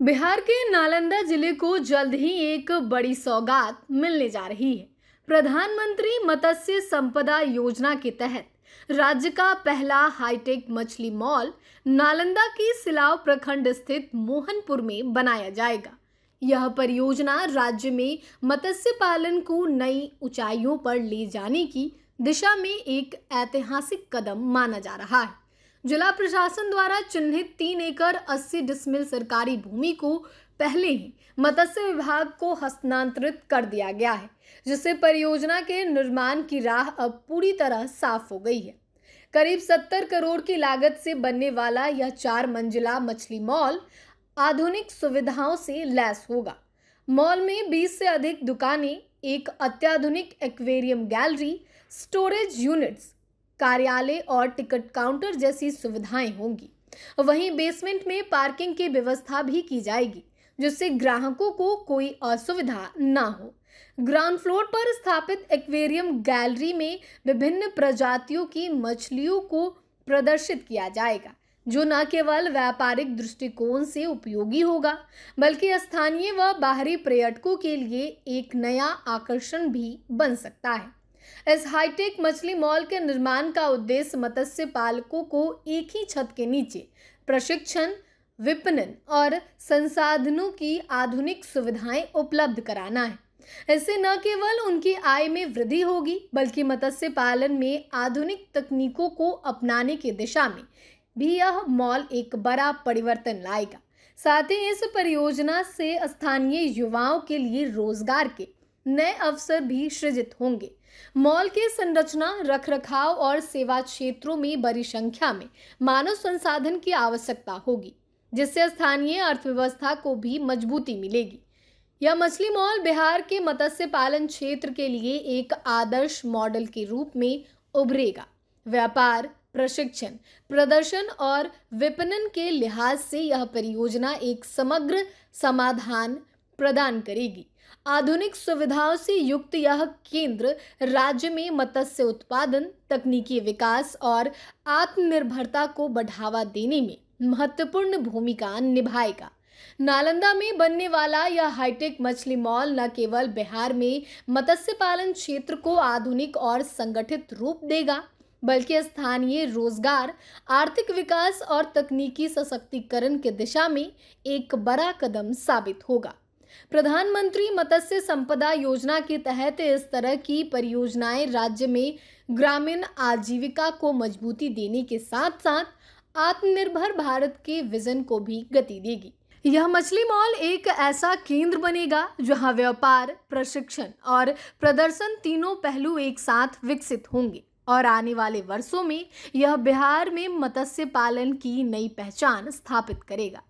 बिहार के नालंदा जिले को जल्द ही एक बड़ी सौगात मिलने जा रही है। प्रधानमंत्री मत्स्य संपदा योजना के तहत राज्य का पहला हाईटेक मछली मॉल नालंदा की सिलाव प्रखंड स्थित मोहनपुर में बनाया जाएगा। यह परियोजना राज्य में मत्स्य पालन को नई ऊंचाइयों पर ले जाने की दिशा में एक ऐतिहासिक कदम माना जा रहा है। जिला प्रशासन द्वारा चिन्हित 3 एकड़ 80 डिसमिल सरकारी भूमि को पहले ही मत्स्य विभाग को हस्तांतरित कर दिया गया है, जिससे परियोजना के निर्माण की राह अब पूरी तरह साफ हो गई है। करीब 70 करोड़ की लागत से बनने वाला यह 4 मंजिला मछली मॉल आधुनिक सुविधाओं से लैस होगा। मॉल में 20 से अधिक दुकानें, एक अत्याधुनिक एक्वेरियम गैलरी, स्टोरेज यूनिट्स, कार्यालय और टिकट काउंटर जैसी सुविधाएं होंगी। वहीं बेसमेंट में पार्किंग की व्यवस्था भी की जाएगी, जिससे ग्राहकों को कोई असुविधा न हो। ग्राउंड फ्लोर पर स्थापित एक्वेरियम गैलरी में विभिन्न प्रजातियों की मछलियों को प्रदर्शित किया जाएगा, जो न केवल व्यापारिक दृष्टिकोण से उपयोगी होगा, बल्कि स्थानीय व बाहरी पर्यटकों के लिए एक नया आकर्षण भी बन सकता है। इस हाईटेक मछली मॉल के निर्माण का उद्देश्य मत्स्य पालकों को एक ही छत के नीचे प्रशिक्षण, विपणन और संसाधनों की आधुनिक सुविधाएं उपलब्ध कराना है। इससे न केवल उनकी आय में वृद्धि होगी, बल्कि मत्स्य पालन में आधुनिक तकनीकों को अपनाने की दिशा में भी यह मॉल एक बड़ा परिवर्तन लाएगा। साथ ही इस परियोजना से स्थानीय युवाओं के लिए रोजगार के नए अवसर भी सृजित होंगे। मॉल के संरचना, रखरखाव और सेवा क्षेत्रों में बड़ी संख्या में मानव संसाधन की आवश्यकता होगी, जिससे स्थानीय अर्थव्यवस्था को भी मजबूती मिलेगी। यह मछली मॉल बिहार के मत्स्य पालन क्षेत्र के लिए एक आदर्श मॉडल के रूप में उभरेगा। व्यापार, प्रशिक्षण, प्रदर्शन और विपणन के लिहाज से यह परियोजना एक समग्र समाधान प्रदान करेगी। आधुनिक सुविधाओं से युक्त यह केंद्र राज्य में मत्स्य उत्पादन, तकनीकी विकास और आत्मनिर्भरता को बढ़ावा देने में महत्वपूर्ण भूमिका निभाएगा। नालंदा में बनने वाला यह हाईटेक मछली मॉल न केवल बिहार में मत्स्य पालन क्षेत्र को आधुनिक और संगठित रूप देगा, बल्कि स्थानीय रोजगार, आर्थिक विकास और तकनीकी सशक्तिकरण की दिशा में एक बड़ा कदम साबित होगा। प्रधानमंत्री मत्स्य संपदा योजना के तहत इस तरह की परियोजनाएं राज्य में ग्रामीण आजीविका को मजबूती देने के साथ साथ आत्मनिर्भर भारत के विजन को भी गति देगी। यह मछली मॉल एक ऐसा केंद्र बनेगा जहां व्यापार, प्रशिक्षण और प्रदर्शन तीनों पहलू एक साथ विकसित होंगे और आने वाले वर्षों में यह बिहार में मत्स्य पालन की नई पहचान स्थापित करेगा।